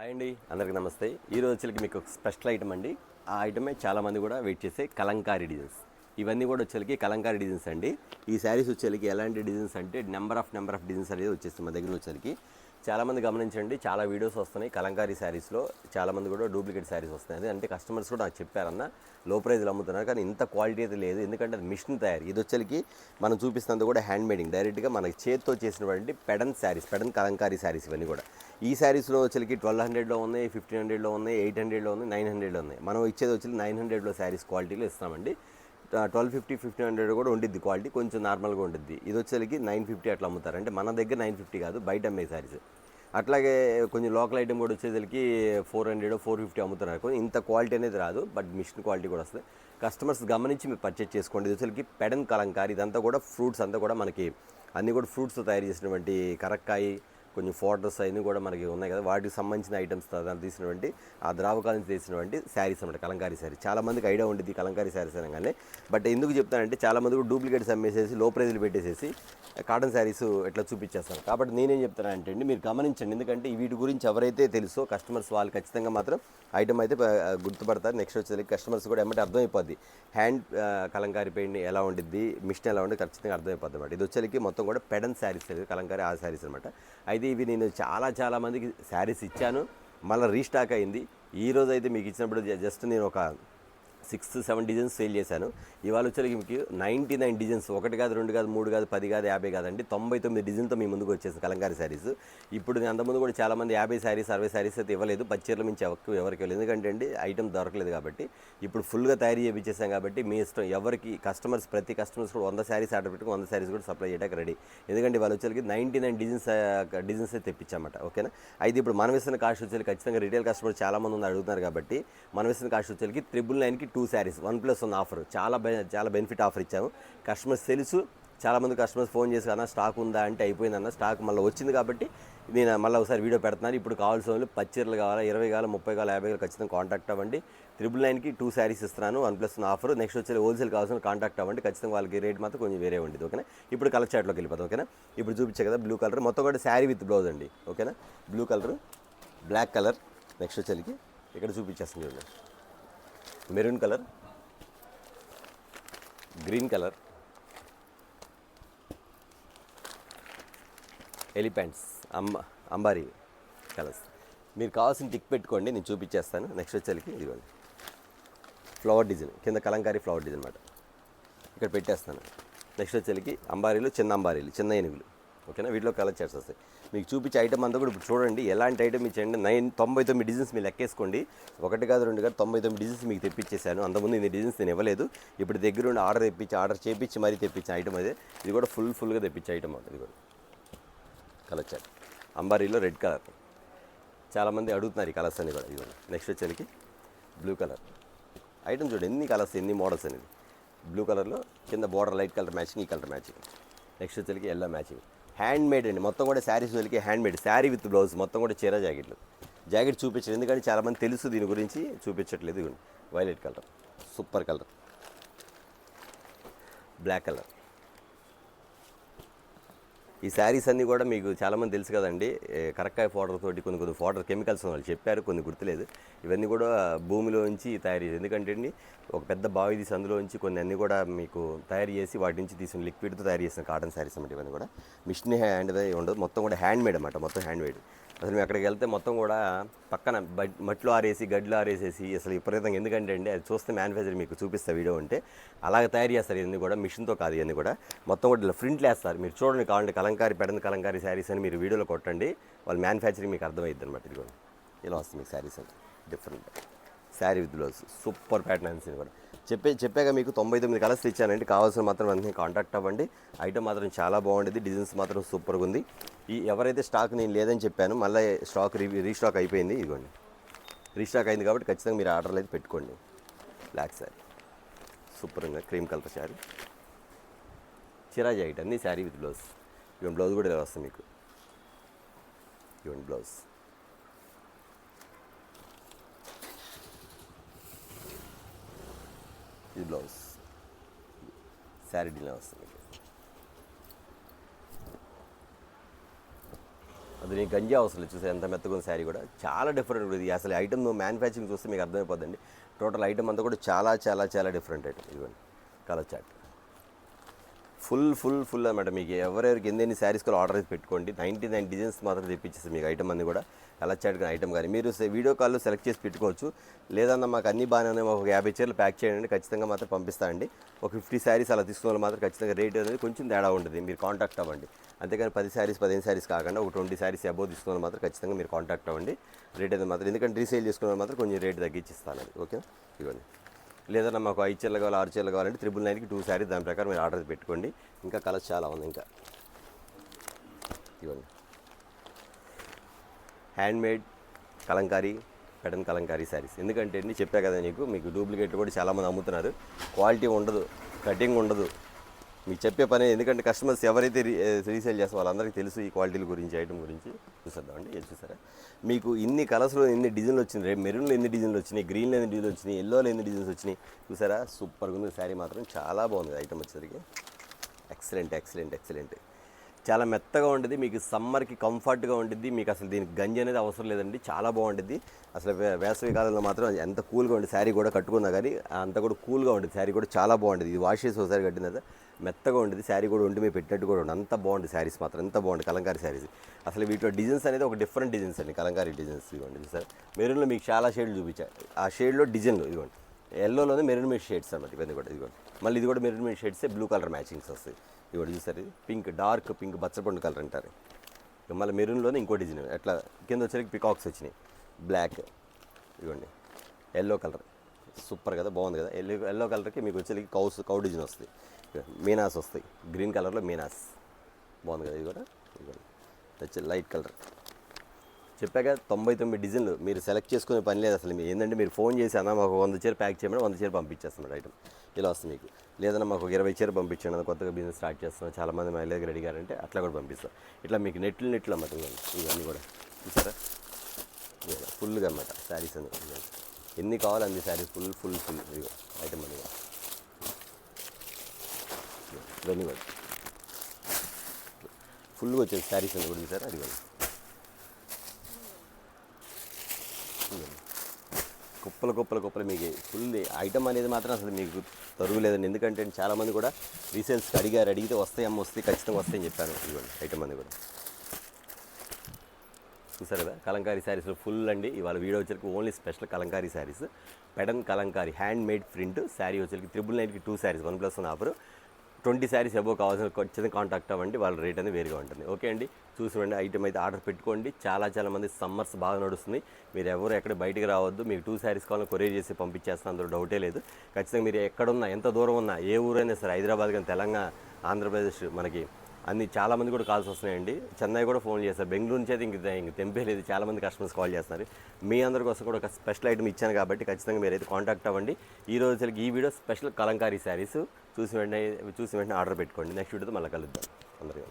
Hi అండి, అందరికీ నమస్తే. ఈరోజు వచ్చేసరికి మీకు ఒక స్పెషల్ ఐటమ్ అండి. ఆ ఐటమే చాలామంది కూడా వెయిట్ చేసే కలంకారీ డిజైన్స్. ఇవన్నీ కూడా వచ్చేసరికి కలంకారీ డిజైన్స్ అండి. ఈ శారీస్ వచ్చేసరికి ఎలాంటి డిజైన్స్ అంటే నెంబర్ ఆఫ్ డిజైన్స్ అనేది వచ్చేస్తుంది మా దగ్గర వచ్చేసరికి. చాలామంది గమనించండి, చాలా వీడియోస్ వస్తున్నాయి కలంకారీ శారీస్లో. చాలామంది కూడా డూప్లికేట్ శారీస్ వస్తున్నాయి. అంటే కస్టమర్స్ కూడా నాకు చెప్పారన్న లో ప్రైజ్లో అమ్ముతున్నారు, కానీ ఇంత క్వాలిటీ అయితే లేదు. ఎందుకంటే అది మిషన్ తయారు. ఇది వచ్చేసరికి మనం చూపిస్తున్నది కూడా హ్యాండ్ మేడింగ్, డైరెక్ట్గా మనకి చేతితో చేసినటువంటి పెడన్ శారీస్, పెడన్ కలంకారీ శారీస్ ఇవన్నీ కూడా. ఈ శారీస్లో వచ్చేసరికి 1200లో ఉన్నాయి, 1500లో ఉన్నాయి, 800లో ఉన్నాయి, 900లో ఉన్నాయి. మనం ఇచ్చేది వచ్చి 900లో శారీస్ క్వాలిటీలో ఇస్తామండి. 1250, 1500 కూడా ఉండిద్ది క్వాలిటీ, కొంచెం నార్మల్గా ఉంటుంది. ఇది వచ్చేసరికి 950 అట్లా అమ్ముతారు. అంటే మన దగ్గర 950 కాదు, బయట అమ్మే శారీస్. అట్లాగే కొంచెం లోకల్ ఐటమ్ కూడా వచ్చేసరికి 400, 450 అమ్ముతున్నారు. ఇంత క్వాలిటీ అనేది రాదు, బట్ మిషన్ క్వాలిటీ కూడా వస్తుంది. కస్టమర్స్ గమనించి మీరు పర్చేజ్ చేసుకోండి. ఇది వచ్చేసరికి పెడన్ కలంకారీ. ఇదంతా కూడా ఫ్రూట్స్ అంతా కూడా మనకి అన్నీ కూడా ఫ్రూట్స్తో తయారు చేసినటువంటి కరక్కాయి, కొంచెం ఫోటోస్ అవన్నీ కూడా మనకి ఉన్నాయి కదా, వాటికి సంబంధించిన ఐటమ్స్ దాన్ని తీసినటువంటి ఆ ద్రావకాల నుంచి తీసినటువంటి శారీస్ అన్నమాట కలంకారీ శారీ. చాలామందికి ఐడియా ఉంటుంది కలంకారీ శారీస్ అనగానే. బట్ ఎందుకు చెప్తానంటే చాలామంది కూడా డూప్లికేట్స్ అమ్మేసేసి లో ప్రైజ్లు పెట్టేసేసి కాటన్ శారీస్ ఎట్లా చూపించేస్తారు. కాబట్టి నేనేం చెప్తానంటే అండి, మీరు గమనించండి. ఎందుకంటే వీటి గురించి ఎవరైతే తెలుసో కస్టమర్స్ వాళ్ళు ఖచ్చితంగా మాత్రం ఐటమ్ అయితే గుర్తుపడతారు. నెక్స్ట్ వచ్చేసరికి కస్టమర్స్ కూడా ఏమంటే అర్థమైపోద్ది హ్యాండ్ కలంకారీ పెయింట్ ఎలా ఉండిద్ది, మిషన్ ఎలా ఉండి ఖచ్చితంగా అర్థమైపోద్ది అనమాట. ఇది వచ్చేసరికి మొత్తం కూడా పెడన్ శారీస్, కలంకారీ ఆ శారీస్ అనమాట. అయితే ఇవి నేను చాలా మందికి శారీస్ ఇచ్చాను, మళ్ళీ రీస్టాక్ అయింది. ఈరోజు అయితే మీకు ఇచ్చినప్పుడు జస్ట్ నేను ఒక 6-7 డిజైన్స్ సేల్ చేశాను. ఇవాళ వచ్చేసరికి మీకు 99 డిజైన్స్, 1 కాదు, 2 కాదు, 3 కాదు, 10 కాదు, 50 కాదండి, 99 డిజైన్తో మీ ముందుకు వచ్చేసి కలంకారీ శారీస్. ఇప్పుడు నేను అంతకుముందు కూడా చాలామంది 50 శారీస్ 60 శారీస్ అయితే ఇవ్వలేదు, 10 చీరల మించి ఎవరికి ఇవ్వలేదు. ఎందుకంటే అండి ఐటమ్ దొరకలేదు కాబట్టి. ఇప్పుడు ఫుల్గా తయారు చేయించేసాం కాబట్టి మీ ఇష్టం. ఎవరికి కస్టమర్స్, ప్రతి కస్టమర్స్ కూడా 100 శారీస్ ఆర్డర్ పెట్టుకుని 100 శారీస్ కూడా సప్లై చేయడానికి రెడీ. ఎందుకంటే వాళ్ళు వచ్చేసరికి 99 డిజైన్స్ అయితే తెప్పించామట. ఓకేనా. అయితే ఇప్పుడు మనం ఇస్తున్న కాస్ట్ వచ్చేసరికి ఖచ్చితంగా రిటైల్ కస్టమర్ చాలామంది ఉంది అడుగుతున్నారు కాబట్టి మనం ఇస్తున్న కాస్ట్ వచ్చేసరికి 999కి 2 శారీస్ 1+1 ఆఫర్. చాలా బెనిఫిట్ ఆఫర్ ఇచ్చాము. కస్టమర్స్ తెలుసు, చాలామంది కస్టమర్స్ ఫోన్ చేసి అన్న స్టాక్ ఉందా అంటే అయిపోయిందన్న, స్టాక్ మళ్ళీ వచ్చింది కాబట్టి నేను మళ్ళీ ఒకసారి వీడియో పెడుతున్నాను. ఇప్పుడు కావాల్సిన వాళ్ళు 10 చీరలు కావాలా, 20 కావాలా, 30 కావాలా, 50 కావాలా ఖచ్చితంగా కాంటాక్ట్ అవ్వండి. 999కి 2 శారీస్ ఇస్తున్నాను, 1+1 ఆఫర్. నెక్స్ట్ వచ్చి హోల్సేల్ కావాల్సిన కాంటాక్ట్ అవ్వండి. ఖచ్చితంగా వాళ్ళకి రేట్ మాత్రం కొంచెం వేరే ఉండేది. ఓకేనా. ఇప్పుడు కలర్ చాట్లోకి వెళ్ళిపోతాం. ఓకేనా. ఇప్పుడు చూపించే కదా బ్లూ కలర్, మొత్తం కూడా శారీ విత్ బ్లౌజ్ అండి. ఓకేనా. Blue colour, black colour, next వచ్చేసరికి ఇక్కడ చూపించేస్తుంది చూడండి, maroon colour, green colour, elephants, అంబారీ కలర్స్. మీరు కావాల్సిన టిక్ పెట్టుకోండి, నేను చూపించేస్తాను. నెక్స్ట్ వచ్చేసరికి ఇదిగోండి ఫ్లవర్ డిజైన్, కింద కలంకారీ ఫ్లవర్ డిజైన్ అనమాట, ఇక్కడ పెట్టేస్తాను. నెక్స్ట్ వచ్చేసరికి అంబారీలు, చిన్న ఏనుగులు. ఓకేనా. వీటిలో కలర్ చార్ట్స్ వస్తాయి. మీకు చూపించే ఐటమ్ అంతా కూడా ఇప్పుడు చూడండి ఎలాంటి ఐటమ్ ఇచ్చేయండి. 99 డిజైన్స్ మీరు లెక్కేసుకోండి. 1 కాదు, 2 కాదు, 99 డిజైన్స్ మీకు తెప్పించేశాను. అంతకుముందు ఇన్ని డిజైన్స్ నేను ఇవ్వలేదు. ఇప్పుడు దగ్గర ఉండి ఆర్డర్ చేపించి మరీ తెప్పించిన ఐటమ్ అదే. ఇది కూడా ఫుల్గా తెప్పించే ఐటమ్ ఇది కూడా కలర్ చార్ట్. అంబారీలో రెడ్ కలర్, చాలామంది అడుగుతున్నారు ఈ కలర్స్ అన్ని కూడా. ఇది నెక్స్ట్ వచ్చేసరికి బ్లూ కలర్ ఐటమ్ చూడండి, ఎన్ని కలర్స్, ఎన్ని మోడల్స్ అనేది. బ్లూ కలర్లో కింద బోర్డర్ లైట్ కలర్ మ్యాచింగ్, ఈ కలర్ మ్యాచింగ్. నెక్స్ట్ వచ్చేసరికి ఎల్లో మ్యాచింగ్. హ్యాండ్ మేడ్ అండి, మొత్తం కూడా శారీస్ వెళ్ళి hand made, sari with blouse, మొత్తం కూడా చీర జాకెట్ చూపించలేదు. ఎందుకంటే చాలామంది తెలుసు దీని గురించి, చూపించట్లేదు. ఇవ్వండి violet colour, super colour, black colour. ఈ శారీస్ అన్నీ కూడా మీకు చాలామంది తెలుసు కదండి, కరక్కాయ పౌడర్ తోటి కొన్ని పౌడర్ కెమికల్స్ వాళ్ళు చెప్పారు, కొన్ని గుర్తులేదు. ఇవన్నీ కూడా భూమిలోంచి తయారు చేసి, ఎందుకంటే అండి ఒక పెద్ద బావి తీసి అందులోంచి కొన్ని అన్నీ కూడా మీకు తయారు చేసి వాటి నుంచి తీసిన లిక్విడ్తో తయారు చేసిన కాటన్ శారీస్ అన్నమాట. ఇవన్నీ కూడా మిషన్ హ్యాండ్ ఉండదు, మొత్తం కూడా హ్యాండ్ మేడ్ అన్నమాట. మొత్తం హ్యాండ్ మేడ్. అసలు మేము అక్కడికి వెళ్తే మొత్తం కూడా పక్కన మట్లో ఆరేసి, గడ్డలో ఆరేసేసి అసలు విపరీతంగా. ఎందుకంటే అండి అది చూస్తే మ్యానుఫ్యాక్చరింగ్ మీకు చూపిస్తా వీడియో ఉంటే, అలాగే తయారు చేస్తారు. ఇవన్నీ కూడా మిషన్తో కాదు, ఇవన్నీ కూడా మొత్తం కూడా ఇలా ప్రింట్లు వేస్తారు. మీరు చూడండి, కావాలంటే కలంకారీ పెడన్ కలంకారీ శారీస్ అని మీరు వీడియోలో కొట్టండి, వాళ్ళు మ్యానుఫ్యాక్చరింగ్ మీకు అర్థమైద్ది అనమాట. ఇది కూడా ఇలా వస్తుంది మీకు శారీస్ అని different sari with blouse, super pattern అని కూడా చెప్పాక మీకు 99 కలర్స్ ఇచ్చానండి. కావాల్సిన మాత్రం అన్నీ కాంటాక్ట్ అవ్వండి. ఐటమ్ మాత్రం చాలా బాగుండేది, డిజైన్స్ మాత్రం సూపర్గా ఉంది. ఎవరైతే స్టాక్ నేను లేదని చెప్పాను, మళ్ళీ స్టాక్ రీస్టాక్ అయిపోయింది. ఇదిగోండి రీస్టాక్ అయింది కాబట్టి ఖచ్చితంగా మీరు ఆర్డర్లు అయితే పెట్టుకోండి. బ్లాక్ శారీ సూపర్గా, క్రీమ్ కలర్ శారీ, చిరా జాకెట్ అన్నీ శారీ విత్ బ్లౌజ్. ఇవన్నీ బ్లౌజ్ కూడా ఇలా వస్తుంది మీకు. ఇవన్నీ బ్లౌజ్, ఇది బ్లౌజ్, శారీ డీలా వస్తుంది. అది నీకు గంజి అవసరం లేదు. చూసే ఎంత మెత్తగా ఉంది శారీ కూడా, చాలా డిఫరెంట్ ఉంటుంది. అసలు ఐటమ్ మ్యానుఫ్యాక్చరింగ్ చూస్తే మీకు అర్థమైపోద్దండి. టోటల్ ఐటమ్ అంతా కూడా చాలా చాలా చాలా డిఫరెంట్ ఐటమ్. ఇదిగోండి కలర్ చార్ట్ ఫుల్ అన్నమాట. మీకు ఎవరెవరికి ఎన్ని శారీస్ కూడా ఆర్డర్ అయితే పెట్టుకోండి. 99 డిజైన్స్ మాత్రం తెప్పించేసి మీకు ఐటమ్ అన్ని కూడా కలర్ చార్ట్ కానీ ఐటమ్ కానీ మీరు వీడియో కాల్లో సెలెక్ట్ చేసి పెట్టుకోవచ్చు. లేదన్నా మాకు అన్ని బాగానే ఉన్నాయి, మాకు 50 చీరలు ప్యాక్ చేయండి, ఖచ్చితంగా మాత్రం పంపిస్తానండి. ఒక 50 శారీస్ అలా తీసుకున్న వాళ్ళు మాత్రం ఖచ్చితంగా రేట్ అనేది కొంచెం తేడా ఉంటుంది, మీరు కాంటాక్ట్ అవ్వండి. అంతేకాని 10 శారీస్ 15 శారీస్ కాకుండా ఒక 20 శారీస్ అబోవ్ తీసుకున్న మాత్రం ఖచ్చితంగా మీరు కాంటాక్ట్ అవ్వండి. రేట్ అనేది మాత్రం, ఎందుకంటే రీసేల్ చేసుకున్న మాత్రం కొంచెం రేట్ తగ్గించిస్తానండి. ఓకే, ఇవ్వండి. లేదన్నా మాకు 5 చీరలు కావాలి 6 చీరలు కావాలంటే 999కి 2 శారీస్, దాని ప్రకారం మీరు ఆర్డర్ పెట్టుకోండి. ఇంకా కలర్స్ చాలా ఉంది. ఇంకా ఇవ్వండి హ్యాండ్మేడ్ కలంకారీ పెటన్ కలంకారీ శారీస్. ఎందుకంటే అండి చెప్పా కదా మీకు డూప్లికేట్లు కూడా చాలామంది అమ్ముతున్నారు, క్వాలిటీ ఉండదు, కటింగ్ ఉండదు. మీకు చెప్పే పని, ఎందుకంటే కస్టమర్స్ ఎవరైతే రీసేల్ చేస్తారో వాళ్ళందరికీ తెలుసు ఈ క్వాలిటీల గురించి, ఐటమ్ గురించి. చూసేద్దామండి. ఏది చూసారా, మీకు ఇన్ని కలర్స్లో ఎన్ని డిజైన్లు వచ్చినాయి, రేపు మెరూన్లో ఎన్ని డిజైన్లు వచ్చినాయి, గ్రీన్లో ఎన్ని డిజైన్లు వచ్చినాయి, ఎల్లోలో ఎన్ని డిజైన్స్ వచ్చినాయి. చూసారా, సూపర్గా ఉంది శారీ మాత్రం, చాలా బాగుంది ఐటమ్ వచ్చేసరికి. ఎక్సలెంట్. చాలా మెత్తగా ఉంటుంది, మీకు సమ్మర్కి కంఫర్ట్గా ఉంటుంది. మీకు అసలు దీనికి గంజి అనేది అవసరం లేదండి, చాలా బాగుంటుంది. అసలు వేసవి కాలంలో మాత్రం ఎంత కూల్గా ఉంటుంది శారీ కూడా, కట్టుకున్నా కానీ అంత కూడా కూల్గా ఉంటుంది శారీ కూడా, చాలా బాగుంటుంది. ఇది వాష్ చేసి ఒకసారి కట్టిన తర్వాత మెత్తగా ఉంటుంది శారీ కూడా, ఉండి మీరు పెట్టినట్టు కూడా ఉంటుంది. అంత బాగుంటుంది శారీస్ మాత్రం, ఎంత బాగుంటుంది కలంకారీ శారీస్. అసలు వీటిలో డిజైన్స్ అనేది ఒక డిఫరెంట్ డిజైన్స్ అండి, కలంకారీ డిజైన్స్. ఇవ్వండి సార్, మెరూన్లో మీకు చాలా షేడ్లు చూపించారు, ఆ షేడ్లో డిజైన్లు ఇవ్వండి. ఎల్లోలోనే మెరూన్ మీద షేడ్స్ అన్నమాట ఇవన్నీ కూడా. ఇదిగోండి మళ్ళీ ఇది కూడా మెరూన్ మీద షేడ్సే, బ్లూ కలర్ మ్యాచింగ్స్ వస్తాయి. ఇవ్వండి చూసారు, ఇది పింక్, డార్క్ పింక్, బచ్చపండు కలర్ అంటారు. మళ్ళీ మెరూన్లోనే ఇంకో డిజైన్, అట్లా కింద వచ్చేసరికి పికాక్స్ వచ్చినాయి, బ్లాక్. ఇవ్వండి ఎల్లో కలర్, సూపర్ కదా, బాగుంది కదా. ఎల్లో కలర్కి మీకు వచ్చేసరికి కౌ డిజైన్ వస్తుంది, మీనాస్ వస్తాయి, గ్రీన్ కలర్లో మీనాస్, బాగుంది కదా. ఇది కూడా ఇవ్వండి వచ్చే లైట్ కలర్. చెప్పాక 99 డిజైన్లు, మీరు సెలెక్ట్ చేసుకునే పని లేదు అసలు. మీరు ఏంటంటే మీరు ఫోన్ చేసి అన్న మాకు 100 చీర ప్యాక్ చేయమని 100 చీర పంపించేస్తున్నాడు ఐటమ్, ఇలా వస్తుంది మీకు. లేదన్నా మాకు 20 చీర పంపించండి, అన్న కొత్తగా బిజినెస్ స్టార్ట్ చేస్తున్నాం, చాలామంది మా దగ్గర అడిగారంటే అట్లా కూడా పంపిస్తాం. ఇట్లా మీకు నెట్లు అన్నమాట. ఇవన్నీ కూడా చూసారా, ఫుల్గా అన్నమాట శారీస్ అని. ఎన్ని కావాలి అన్ని శారీస్, ఫుల్ ఇదిగో ఐటమ్ అని. ఇవన్నీ కూడా ఫుల్గా వచ్చేది శారీస్ అని కూడా చూసారా, అది కూడా కుప్పలు మీకు ఫుల్ ఐటమ్ అనేది మాత్రం అసలు మీకు తరుగులేదండి. ఎందుకంటే చాలామంది కూడా రీసేల్స్కి అడిగితే వస్తాయి ఖచ్చితంగా వస్తాయని చెప్పాను. ఇవ్వండి ఐటమ్ అని కూడా చూసారు కదా, కలంకారీ శారీస్ ఫుల్ అండి. ఇవాళ వీడియో వచ్చరికి only special Kalamkari saris, Pedana Kalamkari handmade print sari వచ్చరికి 999కి 2 శారీస్, 1+1 ఆఫర్. 20 శారీస్ అబోవ్ కావాల్సిన ఖచ్చితంగా కాంటాక్ట్ అవ్వండి, వాళ్ళ రేట్ అనేది వేరుగా ఉంటుంది. ఓకే అండి, చూసుకోండి ఐటమ్ అయితే ఆర్డర్ పెట్టుకోండి. చాలా మంది సమ్మర్స్ బాగా నడుస్తుంది, మీరు ఎవరు ఎక్కడ బయటికి రావద్దు. మీకు 2 శారీస్ కావాలని కొరియర్ చేసి పంపించేస్తాను, అందులో డౌటే లేదు. ఖచ్చితంగా మీరు ఎక్కడున్నా, ఎంత దూరం ఉన్నా, ఏ ఊరైనా సరే, హైదరాబాద్ కానీ తెలంగాణ, ఆంధ్రప్రదేశ్, మనకి అన్ని చాలామంది కూడా కాల్స్ వస్తున్నాయండి. చెన్నై కూడా ఫోన్ చేస్తారు, బెంగళూరు నుంచి అయితే ఇంక తెంపేలేదు, చాలామంది కస్టమర్స్ కాల్ చేస్తున్నారు. మీ అందరి కోసం కూడా ఒక స్పెషల్ ఐటమ్ ఇచ్చాను కాబట్టి ఖచ్చితంగా మీరైతే కాంటాక్ట్ అవ్వండి. ఈ రోజుకి ఈ వీడియో స్పెషల్ కలంకారీ శారీస్ చూసి వెంటనే ఆర్డర్ పెట్టుకోండి. నెక్స్ట్ వీడియోతో మళ్ళీ కలుద్దాం అందరికీ.